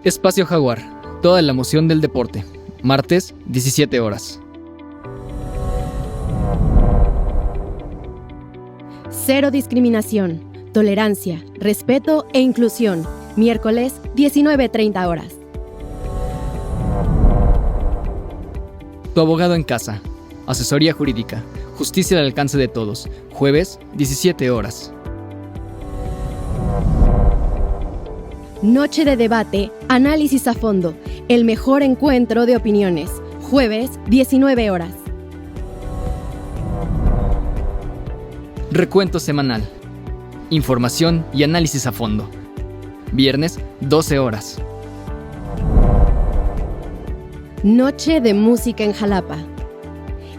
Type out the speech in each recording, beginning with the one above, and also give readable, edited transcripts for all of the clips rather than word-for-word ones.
Espacio Jaguar, toda la emoción del deporte. Martes, 17 horas. Cero discriminación, tolerancia, respeto e inclusión. Miércoles, 19:30 horas. Tu abogado en casa. Asesoría jurídica. Justicia al alcance de todos. Jueves, 17 horas. Noche de debate, análisis a fondo. El mejor encuentro de opiniones. Jueves, 19 horas. Recuento semanal. Información y análisis a fondo. Viernes, 12 horas. Noche de música en Jalapa.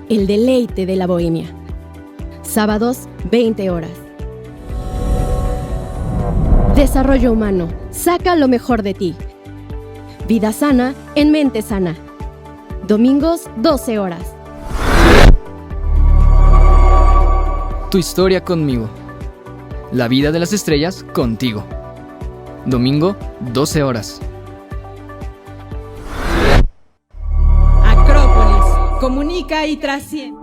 El deleite de la bohemia. Sábados, 20 horas. Desarrollo humano. Saca lo mejor de ti. Vida sana en mente sana. Domingos, 12 horas. Tu historia conmigo. La vida de las estrellas contigo. Domingo, 12 horas. Acrópolis. Comunica y trasciende.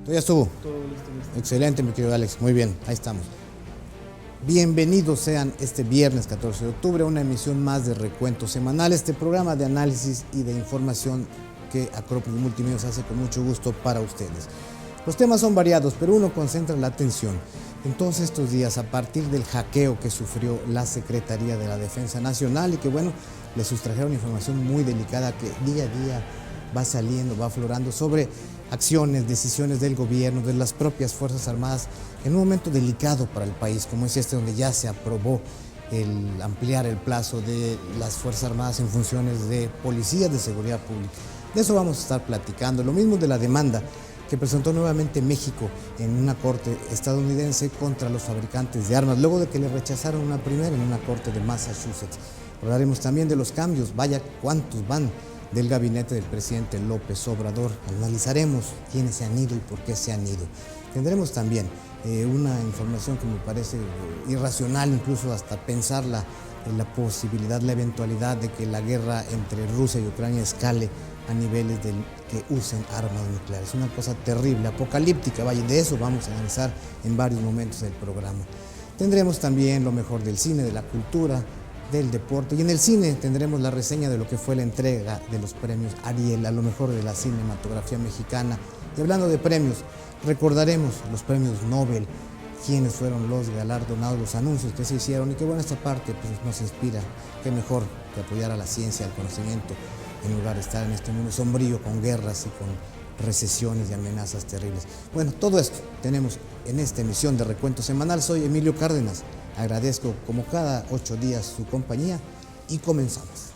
Ya estuvo. Excelente, mi querido Alex. Muy bien, ahí estamos. Bienvenidos sean este viernes 14 de octubre a una emisión más de Recuento Semanal, este programa de análisis y de información que Acrópolis Multimedios hace con mucho gusto para ustedes. Los temas son variados, pero uno concentra la atención en todos estos días a partir del hackeo que sufrió la Secretaría de la Defensa Nacional y que, bueno, le sustrajeron información muy delicada que día a día va saliendo, va aflorando sobre acciones, decisiones del gobierno, de las propias Fuerzas Armadas, en un momento delicado para el país, como es este, donde ya se aprobó el ampliar el plazo de las Fuerzas Armadas en funciones de policías de seguridad pública. De eso vamos a estar platicando. Lo mismo de la demanda que presentó nuevamente México en una corte estadounidense contra los fabricantes de armas, luego de que le rechazaron una primera en una corte de Massachusetts. Hablaremos también de los cambios, vaya cuántos van, del gabinete del presidente López Obrador. Analizaremos quiénes se han ido y por qué se han ido. Tendremos también una información que me parece irracional, incluso hasta pensarla, la posibilidad, la eventualidad de que la guerra entre Rusia y Ucrania escale a niveles de que usen armas nucleares. Una cosa terrible, apocalíptica, vaya, de eso vamos a analizar en varios momentos del programa. Tendremos también lo mejor del cine, de la cultura, del deporte, y en el cine tendremos la reseña de lo que fue la entrega de los premios Ariel a lo mejor de la cinematografía mexicana. Y hablando de premios, recordaremos los premios Nobel, quiénes fueron los galardonados, los anuncios que se hicieron y que, bueno, esta parte pues, nos inspira. Qué mejor que apoyar a la ciencia, al conocimiento, en lugar de estar en este mundo sombrío con guerras y con recesiones y amenazas terribles. Bueno, todo esto tenemos en esta emisión de Recuento Semanal. Soy Emilio Cárdenas. Agradezco como cada 8 días su compañía y comenzamos.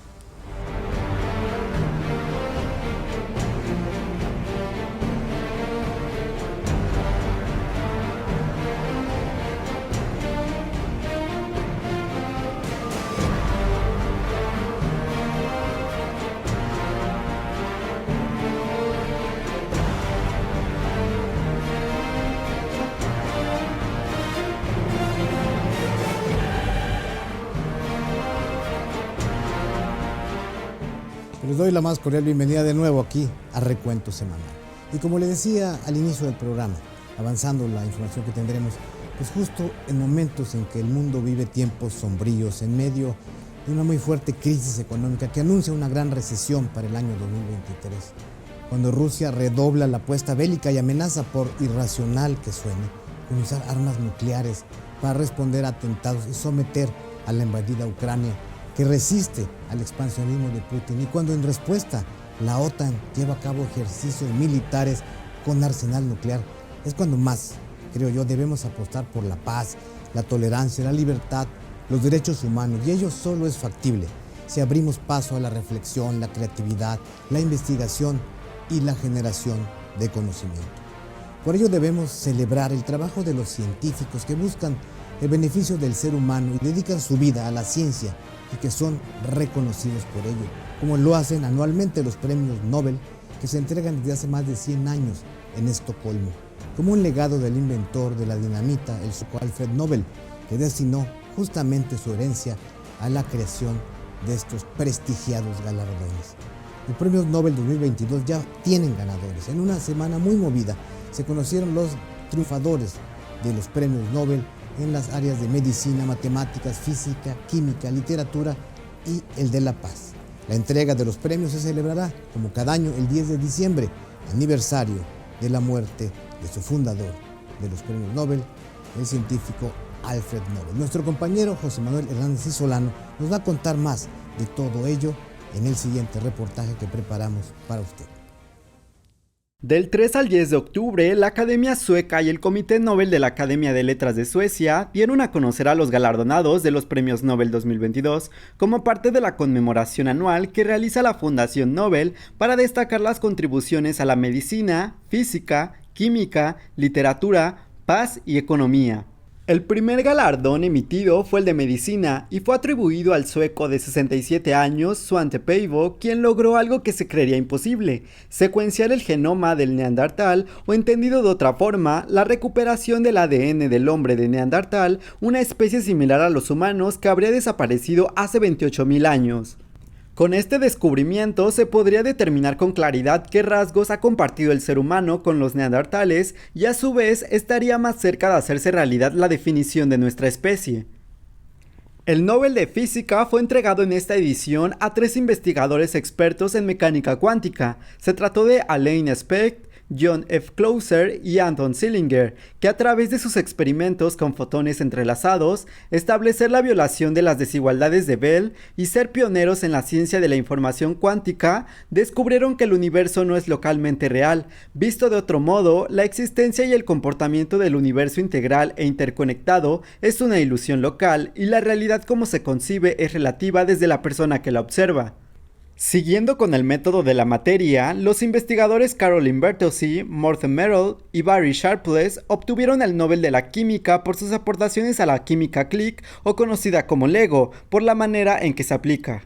Les doy la más cordial bienvenida de nuevo aquí a Recuento Semanal. Y como le decía al inicio del programa, avanzando la información que tendremos, pues justo en momentos en que el mundo vive tiempos sombríos, en medio de una muy fuerte crisis económica que anuncia una gran recesión para el año 2023, cuando Rusia redobla la apuesta bélica y amenaza, por irracional que suene, con usar armas nucleares para responder a atentados y someter a la invadida Ucrania, que resiste al expansionismo de Putin, y cuando en respuesta la OTAN lleva a cabo ejercicios militares con arsenal nuclear, es cuando más, creo yo, debemos apostar por la paz, la tolerancia, la libertad, los derechos humanos, y ello solo es factible si abrimos paso a la reflexión, la creatividad, la investigación y la generación de conocimiento. Por ello debemos celebrar el trabajo de los científicos que buscan el beneficio del ser humano y dedican su vida a la ciencia y que son reconocidos por ello, como lo hacen anualmente los premios Nobel que se entregan desde hace más de 100 años en Estocolmo, como un legado del inventor de la dinamita, el sueco Alfred Nobel, que destinó justamente su herencia a la creación de estos prestigiados galardones. Los premios Nobel 2022 ya tienen ganadores. En una semana muy movida se conocieron los triunfadores de los premios Nobel en las áreas de medicina, matemáticas, física, química, literatura y el de la paz. La entrega de los premios se celebrará, como cada año, el 10 de diciembre, aniversario de la muerte de su fundador de los premios Nobel, el científico Alfred Nobel. Nuestro compañero José Manuel Hernández y Solano nos va a contar más de todo ello en el siguiente reportaje que preparamos para usted. Del 3 al 10 de octubre, la Academia Sueca y el Comité Nobel de la Academia de Letras de Suecia dieron a conocer a los galardonados de los Premios Nobel 2022 como parte de la conmemoración anual que realiza la Fundación Nobel para destacar las contribuciones a la medicina, física, química, literatura, paz y economía. El primer galardón emitido fue el de medicina y fue atribuido al sueco de 67 años, Svante Pääbo, quien logró algo que se creería imposible: secuenciar el genoma del neandertal, o entendido de otra forma, la recuperación del ADN del hombre de Neandertal, una especie similar a los humanos que habría desaparecido hace 28.000 años. Con este descubrimiento se podría determinar con claridad qué rasgos ha compartido el ser humano con los neandertales y a su vez estaría más cerca de hacerse realidad la definición de nuestra especie. El Nobel de Física fue entregado en esta edición a 3 investigadores expertos en mecánica cuántica. Se trató de Alain Specht, John F. Clauser y Anton Zeilinger, que a través de sus experimentos con fotones entrelazados, establecer la violación de las desigualdades de Bell y ser pioneros en la ciencia de la información cuántica, descubrieron que el universo no es localmente real. Visto de otro modo, la existencia y el comportamiento del universo integral e interconectado es una ilusión local y la realidad como se concibe es relativa desde la persona que la observa. Siguiendo con el método de la materia, los investigadores Caroline Bertozzi, Morten Merrill y Barry Sharpless obtuvieron el Nobel de la Química por sus aportaciones a la química click, o conocida como LEGO, por la manera en que se aplica.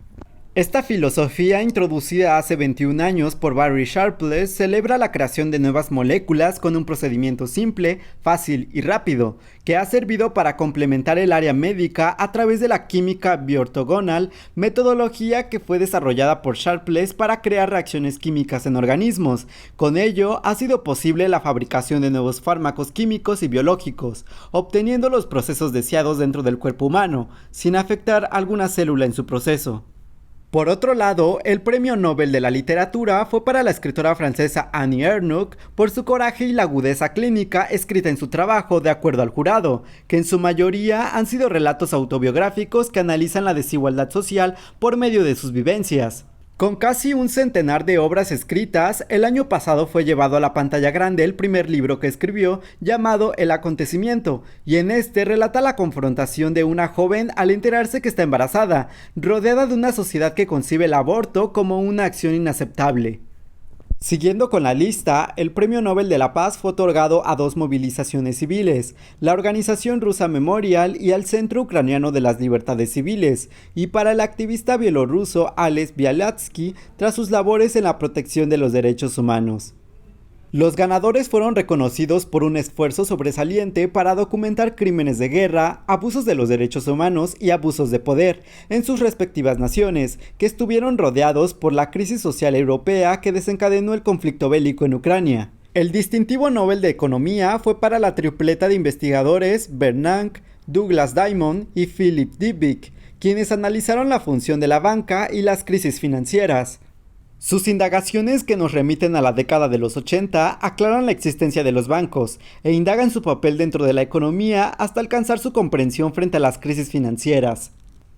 Esta filosofía, introducida hace 21 años por Barry Sharpless, celebra la creación de nuevas moléculas con un procedimiento simple, fácil y rápido, que ha servido para complementar el área médica a través de la química bioortogonal, metodología que fue desarrollada por Sharpless para crear reacciones químicas en organismos. Con ello, ha sido posible la fabricación de nuevos fármacos químicos y biológicos, obteniendo los procesos deseados dentro del cuerpo humano, sin afectar alguna célula en su proceso. Por otro lado, el Premio Nobel de la Literatura fue para la escritora francesa Annie Ernaux por su coraje y la agudeza clínica escrita en su trabajo, de acuerdo al jurado, que en su mayoría han sido relatos autobiográficos que analizan la desigualdad social por medio de sus vivencias. Con casi un centenar de obras escritas, el año pasado fue llevado a la pantalla grande el primer libro que escribió, llamado El Acontecimiento, y en este relata la confrontación de una joven al enterarse que está embarazada, rodeada de una sociedad que concibe el aborto como una acción inaceptable. Siguiendo con la lista, el Premio Nobel de la Paz fue otorgado a 2 movilizaciones civiles, la organización rusa Memorial y al Centro Ucraniano de las Libertades Civiles, y para el activista bielorruso Ales Bialatsky tras sus labores en la protección de los derechos humanos. Los ganadores fueron reconocidos por un esfuerzo sobresaliente para documentar crímenes de guerra, abusos de los derechos humanos y abusos de poder en sus respectivas naciones, que estuvieron rodeados por la crisis social europea que desencadenó el conflicto bélico en Ucrania. El distintivo Nobel de Economía fue para la tripleta de investigadores Bernanke, Douglas Diamond y Philip Dybvig, quienes analizaron la función de la banca y las crisis financieras. Sus indagaciones, que nos remiten a la década de los 80, aclaran la existencia de los bancos e indagan su papel dentro de la economía hasta alcanzar su comprensión frente a las crisis financieras.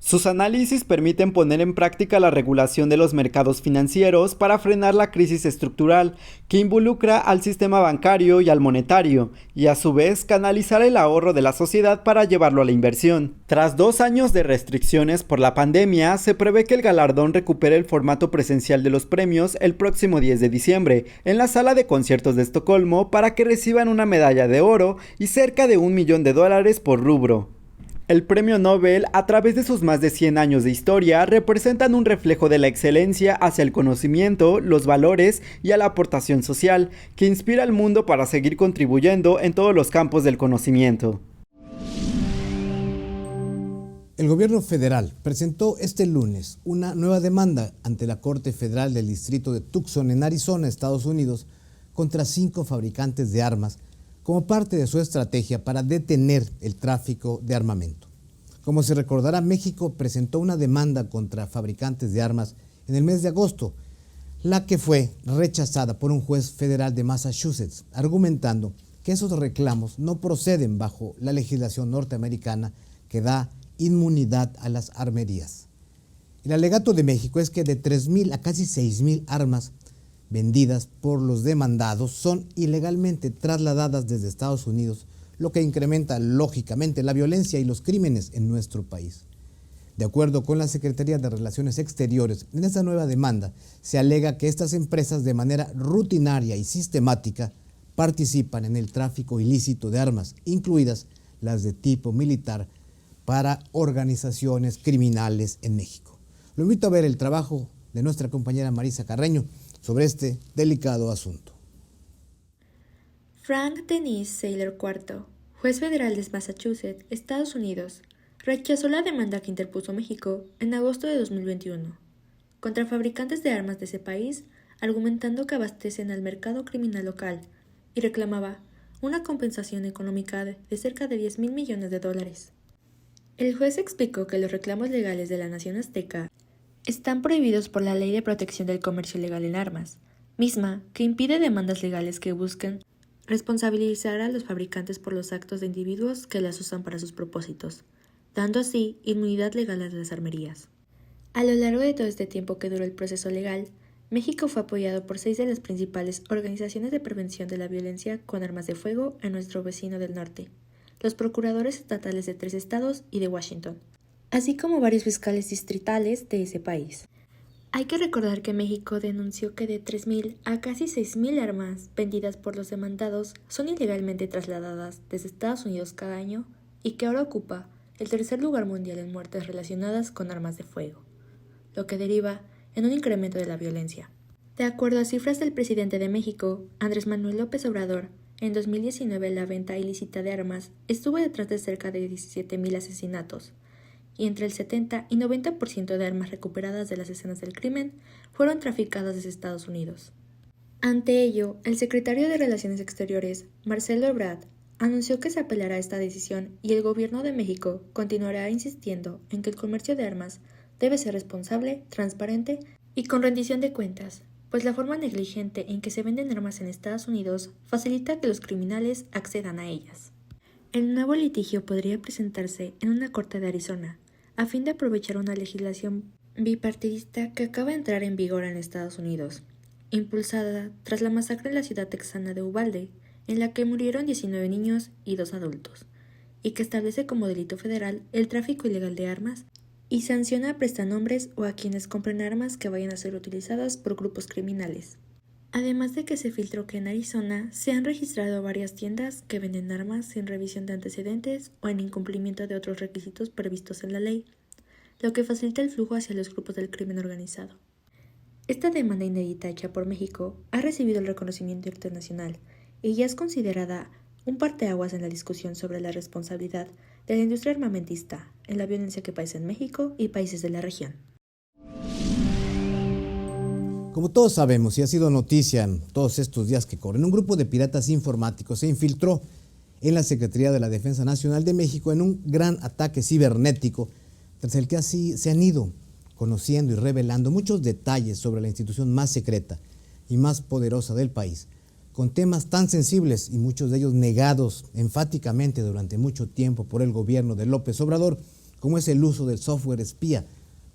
Sus análisis permiten poner en práctica la regulación de los mercados financieros para frenar la crisis estructural que involucra al sistema bancario y al monetario, y a su vez canalizar el ahorro de la sociedad para llevarlo a la inversión. Tras 2 años de restricciones por la pandemia, se prevé que el galardón recupere el formato presencial de los premios el próximo 10 de diciembre, en la sala de conciertos de Estocolmo, para que reciban una medalla de oro y cerca de $1 millón por rubro. El Premio Nobel, a través de sus más de 100 años de historia, representan un reflejo de la excelencia hacia el conocimiento, los valores y a la aportación social, que inspira al mundo para seguir contribuyendo en todos los campos del conocimiento. El gobierno federal presentó este lunes una nueva demanda ante la Corte Federal del Distrito de Tucson en Arizona, Estados Unidos, contra 5 fabricantes de armas como parte de su estrategia para detener el tráfico de armamento. Como se recordará, México presentó una demanda contra fabricantes de armas en el mes de agosto, la que fue rechazada por un juez federal de Massachusetts, argumentando que esos reclamos no proceden bajo la legislación norteamericana que da inmunidad a las armerías. El alegato de México es que de 3,000 a casi 6,000 armas vendidas por los demandados son ilegalmente trasladadas desde Estados Unidos, lo que incrementa lógicamente la violencia y los crímenes en nuestro país. De acuerdo con la Secretaría de Relaciones Exteriores, en esta nueva demanda se alega que estas empresas de manera rutinaria y sistemática participan en el tráfico ilícito de armas, incluidas las de tipo militar, para organizaciones criminales en México. Lo invito a ver el trabajo de nuestra compañera Marisa Carreño sobre este delicado asunto. Frank Dennis Saylor IV, juez federal de Massachusetts, Estados Unidos, rechazó la demanda que interpuso México en agosto de 2021 contra fabricantes de armas de ese país, argumentando que abastecen al mercado criminal local y reclamaba una compensación económica de cerca de $10,000 millones. El juez explicó que los reclamos legales de la nación azteca están prohibidos por la Ley de Protección del Comercio Ilegal en Armas, misma que impide demandas legales que busquen responsabilizar a los fabricantes por los actos de individuos que las usan para sus propósitos, dando así inmunidad legal a las armerías. A lo largo de todo este tiempo que duró el proceso legal, México fue apoyado por 6 de las principales organizaciones de prevención de la violencia con armas de fuego en nuestro vecino del norte, los procuradores estatales de 3 estados y de Washington, así como varios fiscales distritales de ese país. Hay que recordar que México denunció que de 3,000 a casi 6,000 armas vendidas por los demandados son ilegalmente trasladadas desde Estados Unidos cada año y que ahora ocupa el 3er lugar mundial en muertes relacionadas con armas de fuego, lo que deriva en un incremento de la violencia. De acuerdo a cifras del presidente de México, Andrés Manuel López Obrador, en 2019 la venta ilícita de armas estuvo detrás de cerca de 17,000 asesinatos, y entre el 70 y 90% de armas recuperadas de las escenas del crimen fueron traficadas desde Estados Unidos. Ante ello, el secretario de Relaciones Exteriores, Marcelo Ebrard, anunció que se apelará a esta decisión y el gobierno de México continuará insistiendo en que el comercio de armas debe ser responsable, transparente y con rendición de cuentas, pues la forma negligente en que se venden armas en Estados Unidos facilita que los criminales accedan a ellas. El nuevo litigio podría presentarse en una corte de Arizona, a fin de aprovechar una legislación bipartidista que acaba de entrar en vigor en Estados Unidos, impulsada tras la masacre en la ciudad texana de Uvalde, en la que murieron 19 niños y 2 adultos, y que establece como delito federal el tráfico ilegal de armas y sanciona a prestanombres o a quienes compren armas que vayan a ser utilizadas por grupos criminales. Además de que se filtró que en Arizona se han registrado varias tiendas que venden armas sin revisión de antecedentes o en incumplimiento de otros requisitos previstos en la ley, lo que facilita el flujo hacia los grupos del crimen organizado. Esta demanda inédita hecha por México ha recibido el reconocimiento internacional y ya es considerada un parteaguas en la discusión sobre la responsabilidad de la industria armamentista en la violencia que padecen México y países de la región. Como todos sabemos y ha sido noticia en todos estos días que corren, un grupo de piratas informáticos se infiltró en la Secretaría de la Defensa Nacional de México en un gran ataque cibernético, tras el que así se han ido conociendo y revelando muchos detalles sobre la institución más secreta y más poderosa del país, con temas tan sensibles y muchos de ellos negados enfáticamente durante mucho tiempo por el gobierno de López Obrador, como es el uso del software espía,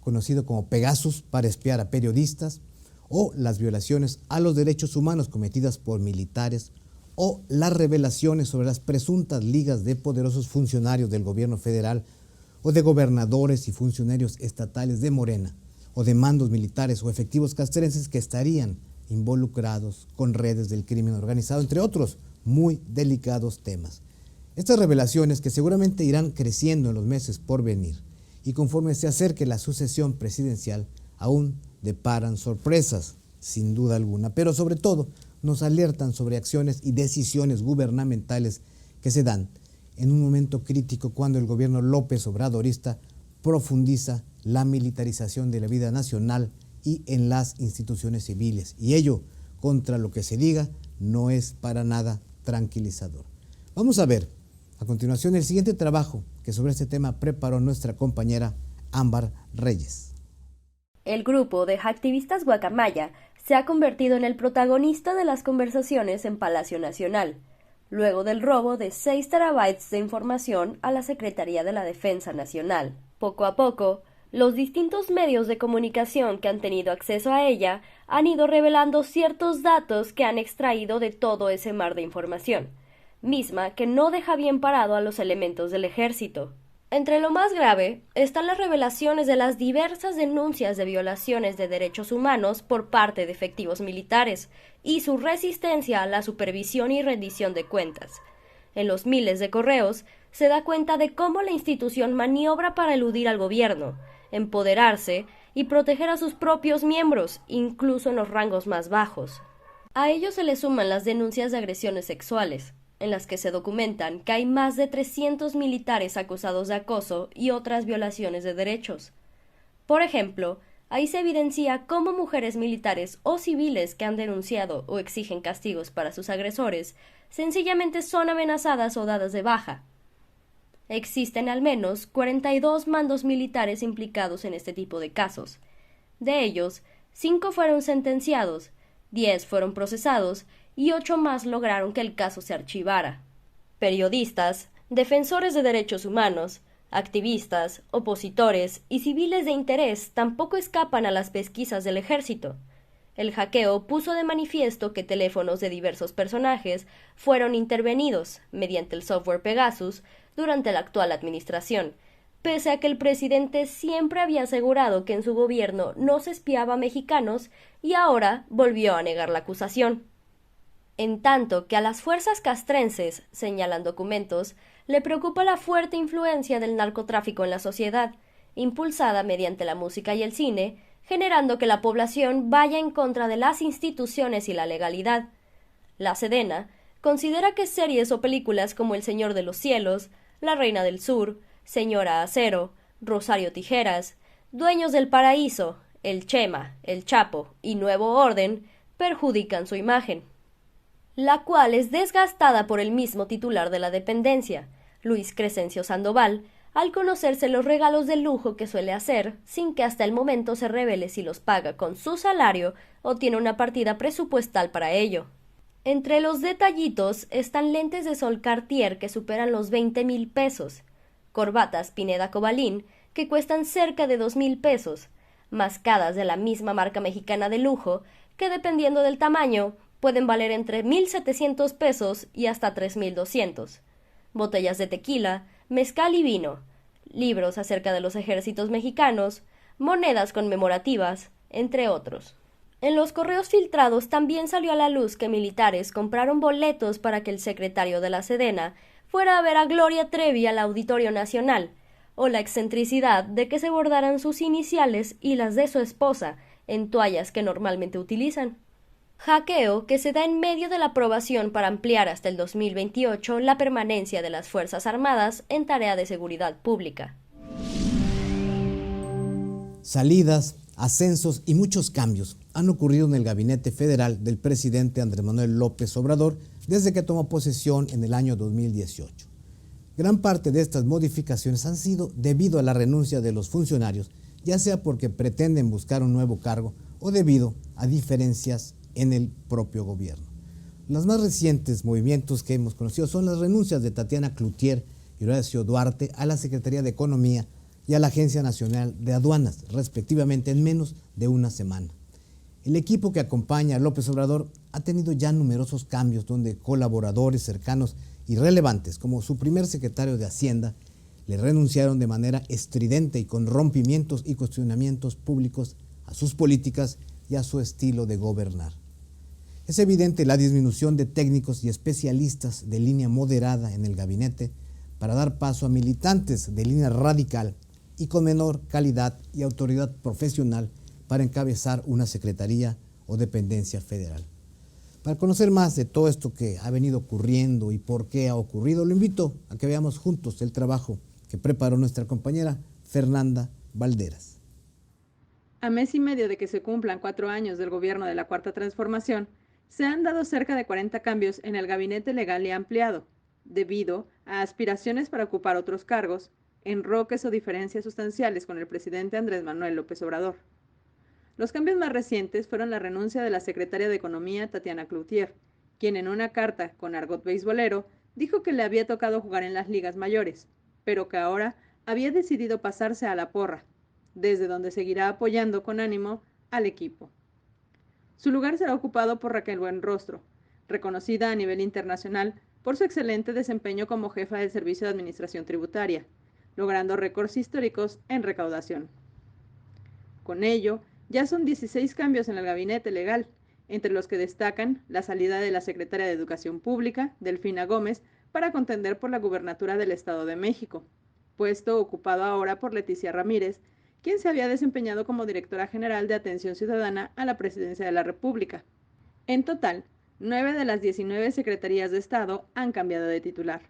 conocido como Pegasus, para espiar a periodistas, o las violaciones a los derechos humanos cometidas por militares, o las revelaciones sobre las presuntas ligas de poderosos funcionarios del gobierno federal o de gobernadores y funcionarios estatales de Morena, o de mandos militares o efectivos castrenses que estarían involucrados con redes del crimen organizado, entre otros muy delicados temas. Estas revelaciones, que seguramente irán creciendo en los meses por venir, y conforme se acerque la sucesión presidencial, aún deparan sorpresas, sin duda alguna, pero sobre todo nos alertan sobre acciones y decisiones gubernamentales que se dan en un momento crítico cuando el gobierno López Obradorista profundiza la militarización de la vida nacional y en las instituciones civiles. Y ello, contra lo que se diga, no es para nada tranquilizador. Vamos a ver a continuación el siguiente trabajo que sobre este tema preparó nuestra compañera Ámbar Reyes. El grupo de activistas guacamaya se ha convertido en el protagonista de las conversaciones en Palacio Nacional, luego del robo de 6 terabytes de información a la Secretaría de la Defensa Nacional. Poco a poco, los distintos medios de comunicación que han tenido acceso a ella han ido revelando ciertos datos que han extraído de todo ese mar de información, misma que no deja bien parado a los elementos del ejército. Entre lo más grave están las revelaciones de las diversas denuncias de violaciones de derechos humanos por parte de efectivos militares y su resistencia a la supervisión y rendición de cuentas. En los miles de correos se da cuenta de cómo la institución maniobra para eludir al gobierno, empoderarse y proteger a sus propios miembros, incluso en los rangos más bajos. A ello se le suman las denuncias de agresiones sexuales, en las que se documentan que hay más de 300 militares acusados de acoso y otras violaciones de derechos. Por ejemplo, ahí se evidencia cómo mujeres militares o civiles que han denunciado o exigen castigos para sus agresores sencillamente son amenazadas o dadas de baja. Existen al menos 42 mandos militares implicados en este tipo de casos. De ellos, 5 fueron sentenciados, 10 fueron procesados y 8 más lograron que el caso se archivara. Periodistas, defensores de derechos humanos, activistas, opositores y civiles de interés tampoco escapan a las pesquisas del ejército. El hackeo puso de manifiesto que teléfonos de diversos personajes fueron intervenidos mediante el software Pegasus durante la actual administración, pese a que el presidente siempre había asegurado que en su gobierno no se espiaba a mexicanos y ahora volvió a negar la acusación. En tanto que a las fuerzas castrenses, señalan documentos, le preocupa la fuerte influencia del narcotráfico en la sociedad, impulsada mediante la música y el cine, generando que la población vaya en contra de las instituciones y la legalidad. La Sedena considera que series o películas como El Señor de los Cielos, La Reina del Sur, Señora Acero, Rosario Tijeras, Dueños del Paraíso, El Chema, El Chapo y Nuevo Orden perjudican su imagen, la cual es desgastada por el mismo titular de la dependencia, Luis Crescencio Sandoval, al conocerse los regalos de lujo que suele hacer, sin que hasta el momento se revele si los paga con su salario o tiene una partida presupuestal para ello. Entre los detallitos están lentes de sol Cartier que superan los 20,000 pesos, corbatas Pineda Cobalín que cuestan cerca de 2,000 pesos, mascadas de la misma marca mexicana de lujo que dependiendo del tamaño pueden valer entre 1,700 pesos y hasta 3,200, botellas de tequila, mezcal y vino, libros acerca de los ejércitos mexicanos, monedas conmemorativas, entre otros. En los correos filtrados también salió a la luz que militares compraron boletos para que el secretario de la Sedena fuera a ver a Gloria Trevi al Auditorio Nacional, o la excentricidad de que se bordaran sus iniciales y las de su esposa en toallas que normalmente utilizan. Hackeo que se da en medio de la aprobación para ampliar hasta el 2028 la permanencia de las Fuerzas Armadas en tarea de seguridad pública. Salidas, ascensos y muchos cambios han ocurrido en el gabinete federal del presidente Andrés Manuel López Obrador desde que tomó posesión en el año 2018. Gran parte de estas modificaciones han sido debido a la renuncia de los funcionarios, ya sea porque pretenden buscar un nuevo cargo o debido a diferencias en el propio gobierno. Los más recientes movimientos que hemos conocido son las renuncias de Tatiana Cloutier y Horacio Duarte a la Secretaría de Economía y a la Agencia Nacional de Aduanas, respectivamente, en menos de una semana. El equipo que acompaña a López Obrador ha tenido ya numerosos cambios donde colaboradores cercanos y relevantes, como su primer secretario de Hacienda, le renunciaron de manera estridente y con rompimientos y cuestionamientos públicos a sus políticas y a su estilo de gobernar. Es evidente la disminución de técnicos y especialistas de línea moderada en el gabinete para dar paso a militantes de línea radical y con menor calidad y autoridad profesional para encabezar una secretaría o dependencia federal. Para conocer más de todo esto que ha venido ocurriendo y por qué ha ocurrido, lo invito a que veamos juntos el trabajo que preparó nuestra compañera Fernanda Valderas. A mes y medio de que se cumplan 4 años del gobierno de la Cuarta Transformación, se han dado cerca de 40 cambios en el gabinete legal y ampliado, debido a aspiraciones para ocupar otros cargos, enroques o diferencias sustanciales con el presidente Andrés Manuel López Obrador. Los cambios más recientes fueron la renuncia de la secretaria de Economía, Tatiana Cloutier, quien en una carta con argot beisbolero dijo que le había tocado jugar en las ligas mayores, pero que ahora había decidido pasarse a la porra, desde donde seguirá apoyando con ánimo al equipo. Su lugar será ocupado por Raquel Buenrostro, reconocida a nivel internacional por su excelente desempeño como jefa del Servicio de Administración Tributaria, logrando récords históricos en recaudación. Con ello, ya son 16 cambios en el gabinete legal, entre los que destacan la salida de la secretaria de Educación Pública, Delfina Gómez, para contender por la gubernatura del Estado de México, puesto ocupado ahora por Leticia Ramírez, quien se había desempeñado como directora general de Atención Ciudadana a la Presidencia de la República. En total, 9 de las 19 secretarías de Estado han cambiado de titular,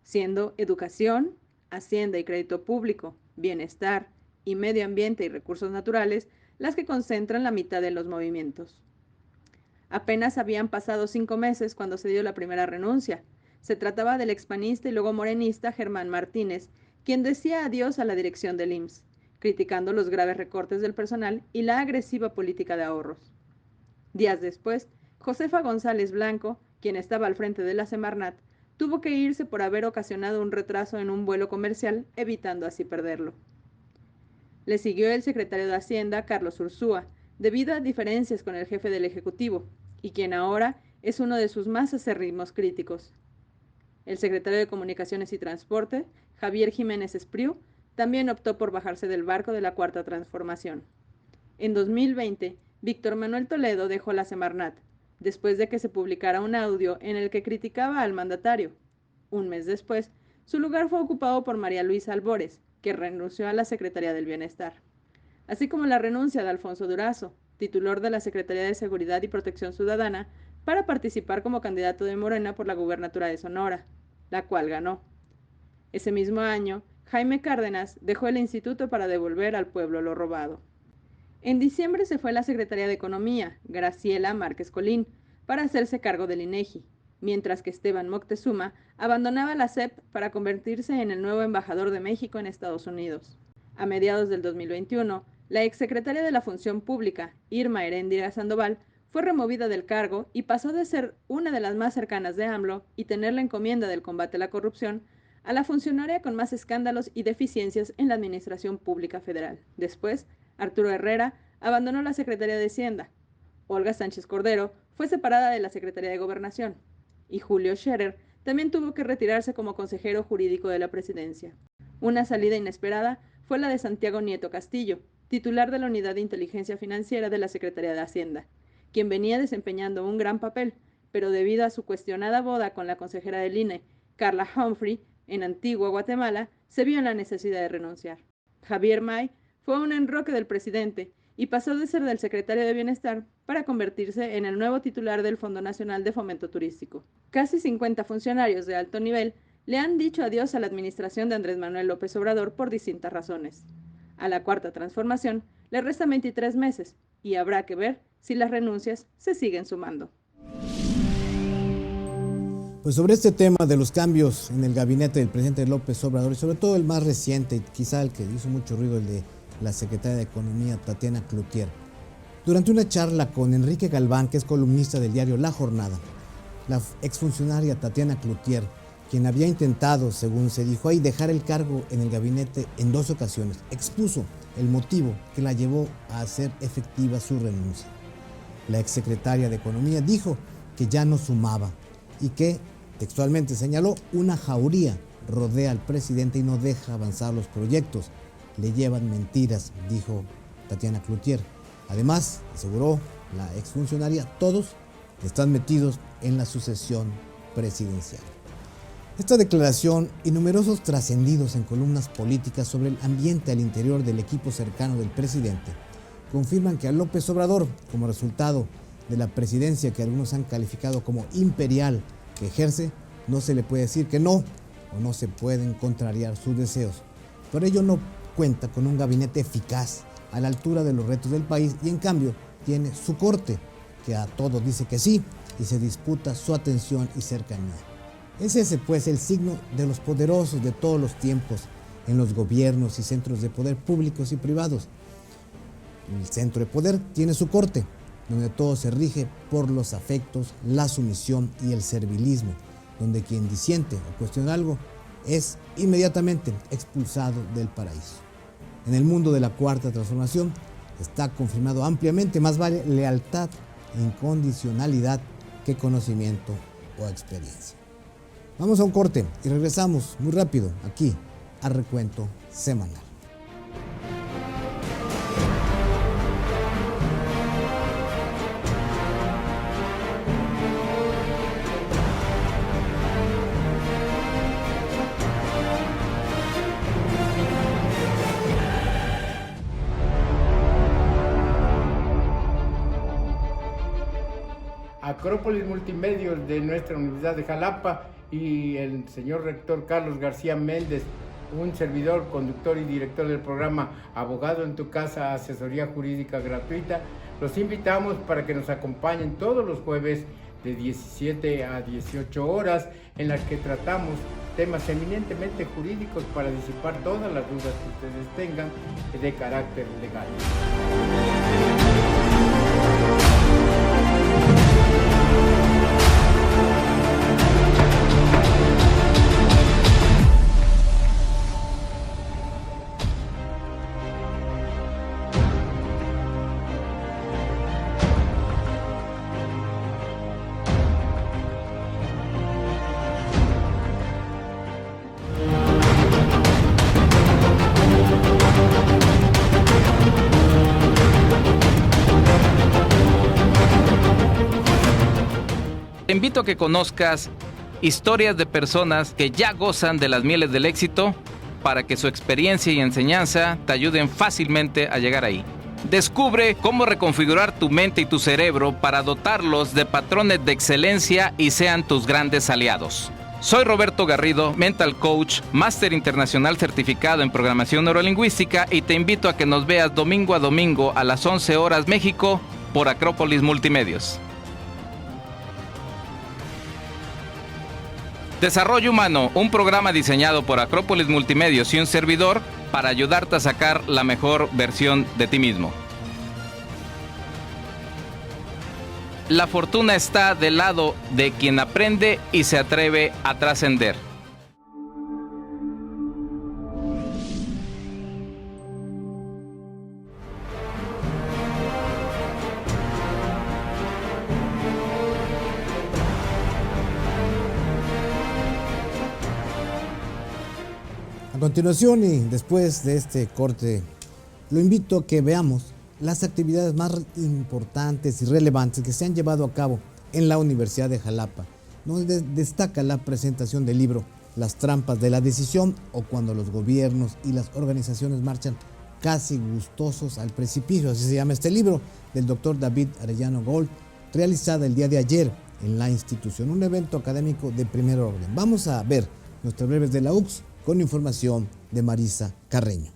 siendo Educación, Hacienda y Crédito Público, Bienestar y Medio Ambiente y Recursos Naturales las que concentran la mitad de los movimientos. Apenas habían pasado 5 meses cuando se dio la primera renuncia. Se trataba del expanista y luego morenista Germán Martínez, quien decía adiós a la dirección del IMSS, criticando los graves recortes del personal y la agresiva política de ahorros. Días después, Josefa González Blanco, quien estaba al frente de la Semarnat, tuvo que irse por haber ocasionado un retraso en un vuelo comercial, evitando así perderlo. Le siguió el secretario de Hacienda, Carlos Ursúa, debido a diferencias con el jefe del Ejecutivo, y quien ahora es uno de sus más acérrimos críticos. El secretario de Comunicaciones y Transporte, Javier Jiménez Espriu, también optó por bajarse del barco de la Cuarta Transformación. En 2020, Víctor Manuel Toledo dejó la Semarnat, después de que se publicara un audio en el que criticaba al mandatario. Un mes después, su lugar fue ocupado por María Luisa Albores, que renunció a la Secretaría del Bienestar, así como la renuncia de Alfonso Durazo, titular de la Secretaría de Seguridad y Protección Ciudadana, para participar como candidato de Morena por la gubernatura de Sonora, la cual ganó. Ese mismo año, Jaime Cárdenas dejó el instituto para devolver al pueblo lo robado. En diciembre se fue la Secretaría de Economía, Graciela Márquez Colín, para hacerse cargo del INEGI, mientras que Esteban Moctezuma abandonaba la SEP para convertirse en el nuevo embajador de México en Estados Unidos. A mediados del 2021, la exsecretaria de la Función Pública, Irma Heréndira Sandoval, fue removida del cargo y pasó de ser una de las más cercanas de AMLO y tener la encomienda del combate a la corrupción a la funcionaria con más escándalos y deficiencias en la Administración Pública Federal. Después, Arturo Herrera abandonó la Secretaría de Hacienda. Olga Sánchez Cordero fue separada de la Secretaría de Gobernación. Y Julio Scherer también tuvo que retirarse como consejero jurídico de la presidencia. Una salida inesperada fue la de Santiago Nieto Castillo, titular de la Unidad de Inteligencia Financiera de la Secretaría de Hacienda, quien venía desempeñando un gran papel, pero debido a su cuestionada boda con la consejera del INE, Carla Humphrey, en Antigua Guatemala, se vio en la necesidad de renunciar. Javier May fue un enroque del presidente y pasó de ser del secretario de Bienestar para convertirse en el nuevo titular del Fondo Nacional de Fomento Turístico. Casi 50 funcionarios de alto nivel le han dicho adiós a la administración de Andrés Manuel López Obrador por distintas razones. A la Cuarta Transformación le restan 23 meses y habrá que ver si las renuncias se siguen sumando. Pues sobre este tema de los cambios en el gabinete del presidente López Obrador, y sobre todo el más reciente, y quizá el que hizo mucho ruido, el de la secretaria de Economía, Tatiana Cloutier. Durante una charla con Enrique Galván, que es columnista del diario La Jornada, la exfuncionaria Tatiana Cloutier, quien había intentado, según se dijo ahí, dejar el cargo en el gabinete en 2 ocasiones, expuso el motivo que la llevó a hacer efectiva su renuncia. La exsecretaria de Economía dijo que ya no sumaba y que, textualmente señaló, una jauría rodea al presidente y no deja avanzar los proyectos. Le llevan mentiras, dijo Tatiana Cloutier. Además, aseguró la exfuncionaria, todos están metidos en la sucesión presidencial. Esta declaración y numerosos trascendidos en columnas políticas sobre el ambiente al interior del equipo cercano del presidente confirman que a López Obrador, como resultado de la presidencia que algunos han calificado como imperial que ejerce, no se le puede decir que no, o no se pueden contrariar sus deseos. Por ello no cuenta con un gabinete eficaz a la altura de los retos del país y en cambio tiene su corte, que a todo dice que sí y se disputa su atención y cercanía. Es ese pues el signo de los poderosos de todos los tiempos en los gobiernos y centros de poder públicos y privados. El centro de poder tiene su corte, donde todo se rige por los afectos, la sumisión y el servilismo, donde quien disiente o cuestiona algo es inmediatamente expulsado del paraíso. En el mundo de la Cuarta Transformación está confirmado ampliamente, más vale lealtad e incondicionalidad que conocimiento o experiencia. Vamos a un corte y regresamos muy rápido aquí a Recuento Semanal. Acrópolis Multimedios de nuestra Universidad de Jalapa y el señor rector Carlos García Méndez, un servidor, conductor y director del programa Abogado en tu Casa, asesoría jurídica gratuita. Los invitamos para que nos acompañen todos los jueves de 17 a 18 horas, en las que tratamos temas eminentemente jurídicos para disipar todas las dudas que ustedes tengan de carácter legal. Te invito a que conozcas historias de personas que ya gozan de las mieles del éxito para que su experiencia y enseñanza te ayuden fácilmente a llegar ahí. Descubre cómo reconfigurar tu mente y tu cerebro para dotarlos de patrones de excelencia y sean tus grandes aliados. Soy Roberto Garrido, Mental Coach, Máster Internacional certificado en Programación Neurolingüística, y te invito a que nos veas domingo a domingo a las 11 horas México por Acrópolis Multimedios. Desarrollo Humano, un programa diseñado por Acrópolis Multimedios y un servidor para ayudarte a sacar la mejor versión de ti mismo. La fortuna está del lado de quien aprende y se atreve a trascender. A continuación y después de este corte, lo invito a que veamos las actividades más importantes y relevantes que se han llevado a cabo en la Universidad de Jalapa, donde destaca la presentación del libro Las trampas de la decisión, o cuando los gobiernos y las organizaciones marchan casi gustosos al precipicio. Así se llama este libro, del doctor David Arellano Gold, realizada el día de ayer en la institución, un evento académico de primer orden. Vamos a ver nuestras breves de la UX con información de Marisa Carreño.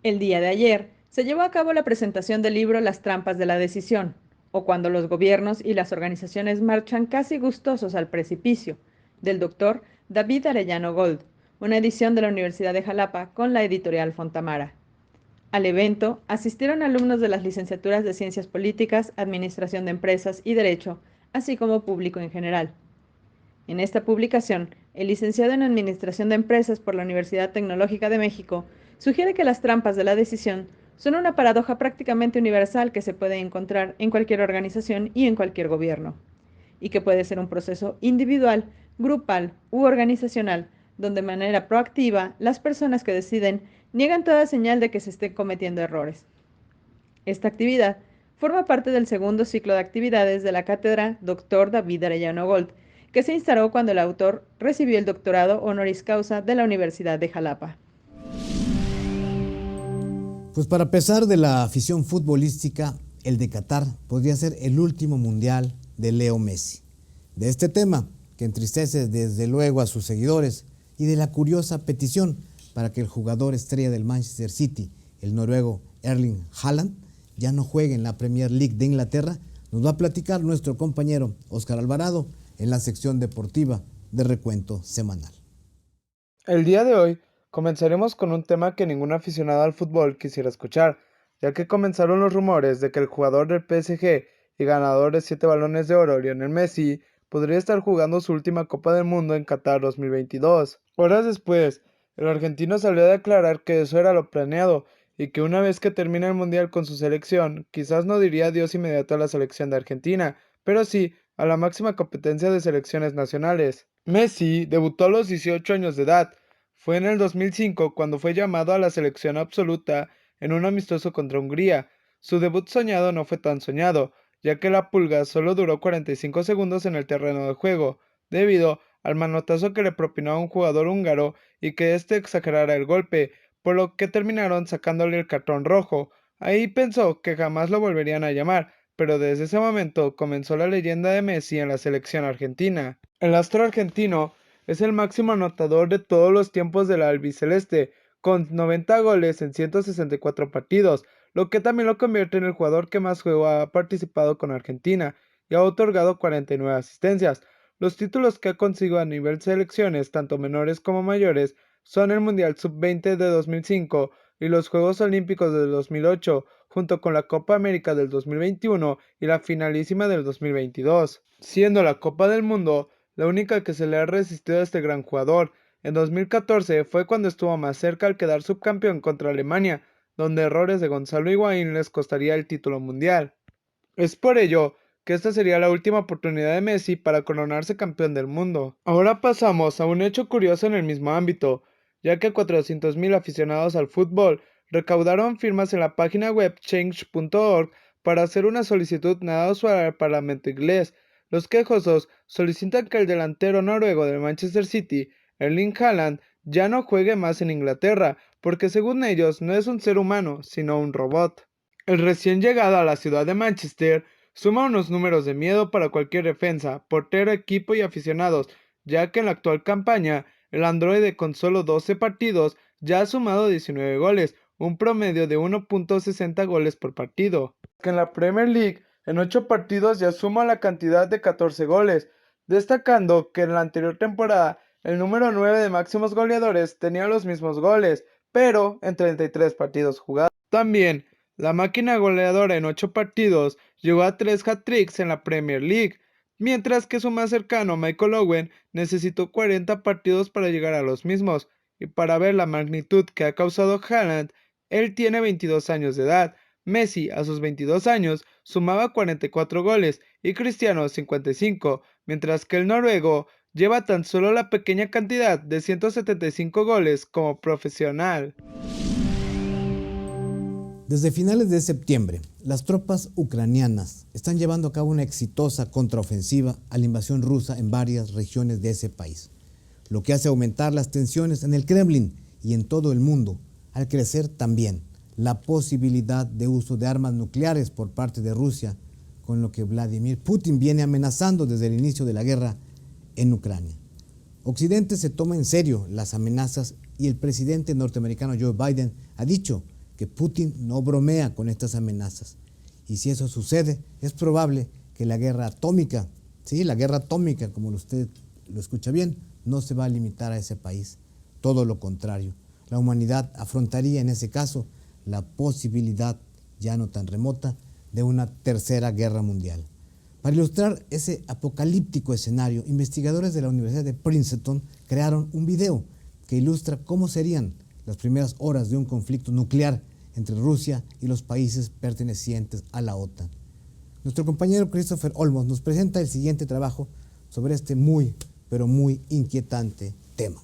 El día de ayer se llevó a cabo la presentación del libro Las trampas de la decisión, o cuando los gobiernos y las organizaciones marchan casi gustosos al precipicio, del doctor David Arellano Gold, una edición de la Universidad de Jalapa con la editorial Fontamara. Al evento asistieron alumnos de las licenciaturas de Ciencias Políticas, Administración de Empresas y Derecho, así como público en general. En esta publicación, el licenciado en Administración de Empresas por la Universidad Tecnológica de México sugiere que las trampas de la decisión son una paradoja prácticamente universal que se puede encontrar en cualquier organización y en cualquier gobierno, y que puede ser un proceso individual, grupal u organizacional, donde de manera proactiva las personas que deciden niegan toda señal de que se estén cometiendo errores. Esta actividad forma parte del segundo ciclo de actividades de la cátedra Dr. David Arellano Gold, que se instaló cuando el autor recibió el doctorado honoris causa de la Universidad de Jalapa. Pues para pesar de la afición futbolística, el de Qatar podría ser el último mundial de Leo Messi. De este tema, que entristece desde luego a sus seguidores, y de la curiosa petición para que el jugador estrella del Manchester City, el noruego Erling Haaland, ya no juegue en la Premier League de Inglaterra, nos va a platicar nuestro compañero Óscar Alvarado en la sección deportiva de Recuento Semanal. El día de hoy comenzaremos con un tema que ningún aficionado al fútbol quisiera escuchar, ya que comenzaron los rumores de que el jugador del PSG y ganador de 7 balones de oro, Lionel Messi, podría estar jugando su última Copa del Mundo en Qatar 2022. Horas después, el argentino salió a declarar que eso era lo planeado y que una vez que termine el Mundial con su selección, quizás no diría adiós inmediato a la selección de Argentina, pero sí a la máxima competencia de selecciones nacionales. Messi debutó a los 18 años de edad. Fue en el 2005 cuando fue llamado a la selección absoluta en un amistoso contra Hungría. Su debut soñado no fue tan soñado, ya que la Pulga solo duró 45 segundos en el terreno de juego, debido al manotazo que le propinó a un jugador húngaro y que éste exagerara el golpe, por lo que terminaron sacándole el cartón rojo. Ahí pensó que jamás lo volverían a llamar, pero desde ese momento comenzó la leyenda de Messi en la selección argentina. El astro argentino es el máximo anotador de todos los tiempos de la albiceleste, con 90 goles en 164 partidos, lo que también lo convierte en el jugador que más juego ha participado con Argentina y ha otorgado 49 asistencias. Los títulos que ha conseguido a nivel selecciones, tanto menores como mayores, son el Mundial Sub-20 de 2005 y los Juegos Olímpicos de 2008, junto con la Copa América del 2021 y la finalísima del 2022, siendo la Copa del Mundo la única que se le ha resistido a este gran jugador. En 2014 fue cuando estuvo más cerca al quedar subcampeón contra Alemania, donde errores de Gonzalo Higuaín les costaría el título mundial. Es por ello que esta sería la última oportunidad de Messi para coronarse campeón del mundo. Ahora pasamos a un hecho curioso en el mismo ámbito, ya que 400,000 aficionados al fútbol recaudaron firmas en la página web change.org para hacer una solicitud nada usual al Parlamento inglés. Los quejosos solicitan que el delantero noruego del Manchester City, Erling Haaland, ya no juegue más en Inglaterra, porque según ellos no es un ser humano, sino un robot. El recién llegado a la ciudad de Manchester suma unos números de miedo para cualquier defensa, portero, equipo y aficionados, ya que en la actual campaña, el androide con solo 12 partidos ya ha sumado 19 goles, un promedio de 1.60 goles por partido. Que en la Premier League, en 8 partidos ya suma la cantidad de 14 goles, destacando que en la anterior temporada el número 9 de máximos goleadores tenía los mismos goles, pero en 33 partidos jugados. También, la máquina goleadora en 8 partidos llegó a 3 hat-tricks en la Premier League, mientras que su más cercano, Michael Owen, necesitó 40 partidos para llegar a los mismos, y para ver la magnitud que ha causado Haaland, él tiene 22 años de edad. Messi, a sus 22 años, sumaba 44 goles y Cristiano 55, mientras que el noruego lleva tan solo la pequeña cantidad de 175 goles como profesional. Desde finales de septiembre, las tropas ucranianas están llevando a cabo una exitosa contraofensiva a la invasión rusa en varias regiones de ese país, lo que hace aumentar las tensiones en el Kremlin y en todo el mundo, al crecer también la posibilidad de uso de armas nucleares por parte de Rusia, con lo que Vladimir Putin viene amenazando desde el inicio de la guerra en Ucrania. Occidente se toma en serio las amenazas y el presidente norteamericano Joe Biden ha dicho que Putin no bromea con estas amenazas. Y si eso sucede, es probable que la guerra atómica, como usted lo escucha bien, no se va a limitar a ese país. Todo lo contrario, la humanidad afrontaría en ese caso la posibilidad, ya no tan remota, de una tercera guerra mundial. Para ilustrar ese apocalíptico escenario, investigadores de la Universidad de Princeton crearon un video que ilustra cómo serían las primeras horas de un conflicto nuclear entre Rusia y los países pertenecientes a la OTAN. Nuestro compañero Christopher Olmos nos presenta el siguiente trabajo sobre este muy inquietante tema.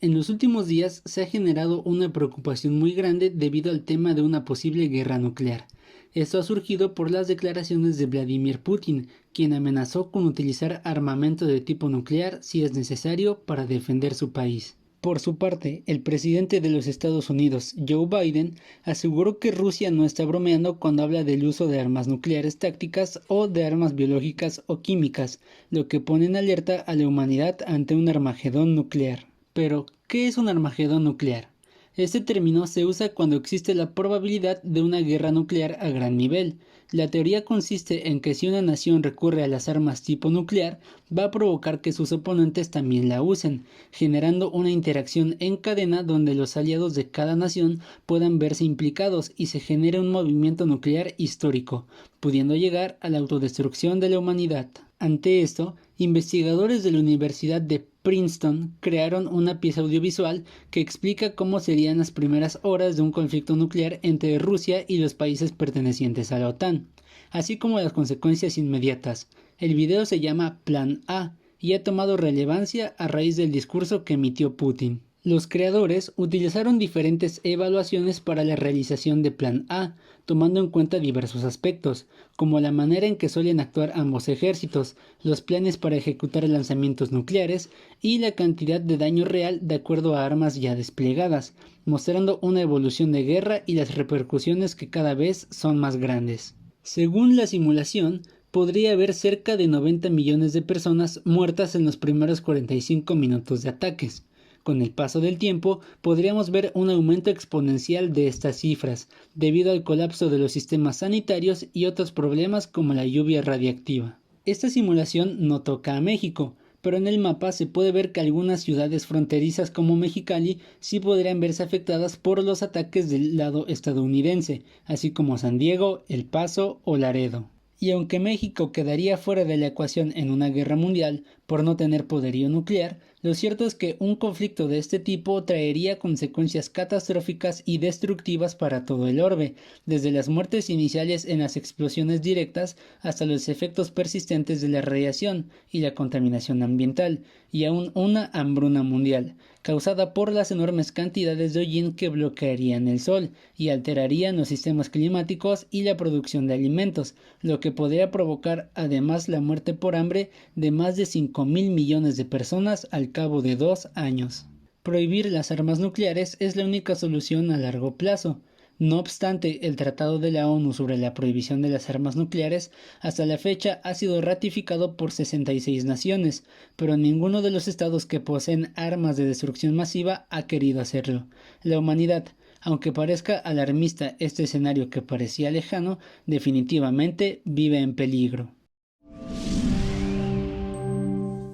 En los últimos días se ha generado una preocupación muy grande debido al tema de una posible guerra nuclear. Esto ha surgido por las declaraciones de Vladimir Putin, quien amenazó con utilizar armamento de tipo nuclear si es necesario para defender su país. Por su parte, el presidente de los Estados Unidos, Joe Biden, aseguró que Rusia no está bromeando cuando habla del uso de armas nucleares tácticas o de armas biológicas o químicas, lo que pone en alerta a la humanidad ante un armagedón nuclear. Pero, ¿Qué es un armagedón nuclear? Este término se usa cuando existe la probabilidad de una guerra nuclear a gran nivel. La teoría consiste en que si una nación recurre a las armas tipo nuclear, va a provocar que sus oponentes también la usen, generando una interacción en cadena donde los aliados de cada nación puedan verse implicados y se genere un movimiento nuclear histórico, pudiendo llegar a la autodestrucción de la humanidad. Ante esto, investigadores de la Universidad de Princeton crearon una pieza audiovisual que explica cómo serían las primeras horas de un conflicto nuclear entre Rusia y los países pertenecientes a la OTAN, así como las consecuencias inmediatas. El video se llama Plan A y ha tomado relevancia a raíz del discurso que emitió Putin. Los creadores utilizaron diferentes evaluaciones para la realización de Plan A, tomando en cuenta diversos aspectos, como la manera en que suelen actuar ambos ejércitos, los planes para ejecutar lanzamientos nucleares y la cantidad de daño real de acuerdo a armas ya desplegadas, mostrando una evolución de guerra y las repercusiones que cada vez son más grandes. Según la simulación, podría haber cerca de 90 millones de personas muertas en los primeros 45 minutos de ataques. Con el paso del tiempo, podríamos ver un aumento exponencial de estas cifras, debido al colapso de los sistemas sanitarios y otros problemas como la lluvia radiactiva. Esta simulación no toca a México, pero en el mapa se puede ver que algunas ciudades fronterizas como Mexicali sí podrían verse afectadas por los ataques del lado estadounidense, así como San Diego, El Paso o Laredo. Y aunque México quedaría fuera de la ecuación en una guerra mundial por no tener poderío nuclear, lo cierto es que un conflicto de este tipo traería consecuencias catastróficas y destructivas para todo el orbe, desde las muertes iniciales en las explosiones directas hasta los efectos persistentes de la radiación y la contaminación ambiental, y aún una hambruna mundial, causada por las enormes cantidades de hollín que bloquearían el sol y alterarían los sistemas climáticos y la producción de alimentos, lo que podría provocar además la muerte por hambre de más de 5.000 millones de personas al cabo de 2 años. Prohibir las armas nucleares es la única solución a largo plazo. No obstante, el Tratado de la ONU sobre la prohibición de las armas nucleares hasta la fecha ha sido ratificado por 66 naciones, pero ninguno de los estados que poseen armas de destrucción masiva ha querido hacerlo. La humanidad, aunque parezca alarmista este escenario que parecía lejano, definitivamente vive en peligro.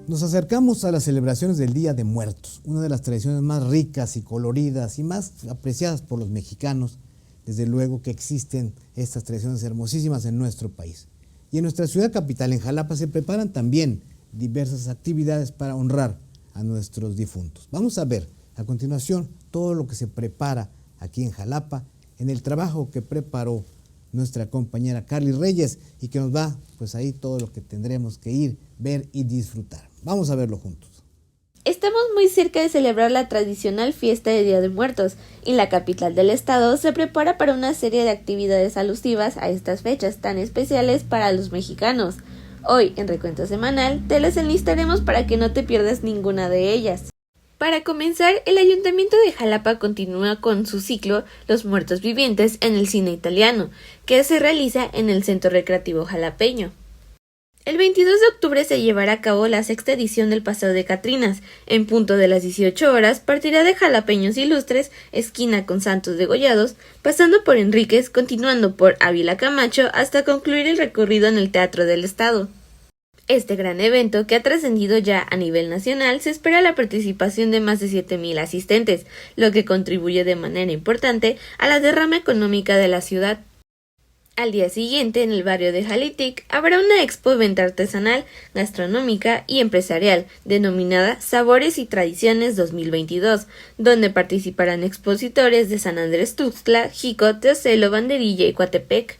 Nos acercamos a las celebraciones del Día de Muertos, una de las tradiciones más ricas y coloridas y más apreciadas por los mexicanos. Desde luego que existen estas tradiciones hermosísimas en nuestro país. Y en nuestra ciudad capital, en Jalapa, se preparan también diversas actividades para honrar a nuestros difuntos. Vamos a ver a continuación todo lo que se prepara aquí en Jalapa, en el trabajo que preparó nuestra compañera Carly Reyes y que nos va pues ahí todo lo que tendremos que ir, ver y disfrutar. Vamos a verlo juntos. Estamos muy cerca de celebrar la tradicional fiesta de Día de Muertos y la capital del estado se prepara para una serie de actividades alusivas a estas fechas tan especiales para los mexicanos. Hoy, en Recuento Semanal, te las enlistaremos para que no te pierdas ninguna de ellas. Para comenzar, el Ayuntamiento de Jalapa continúa con su ciclo Los Muertos Vivientes en el Cine Italiano, que se realiza en el Centro Recreativo Jalapeño. El 22 de octubre se llevará a cabo la 6ª edición del Paseo de Catrinas. En punto de las 18 horas partirá de Jalapeños Ilustres, esquina con Santos Degollados, pasando por Enríquez, continuando por Ávila Camacho hasta concluir el recorrido en el Teatro del Estado. Este gran evento, que ha trascendido ya a nivel nacional, se espera la participación de más de 7.000 asistentes, lo que contribuye de manera importante a la derrama económica de la ciudad. Al día siguiente, en el barrio de Jalitic, habrá una expo-venta artesanal, gastronómica y empresarial, denominada Sabores y Tradiciones 2022, donde participarán expositores de San Andrés Tuxtla, Jico, Teocelo, Banderilla y Coatepec.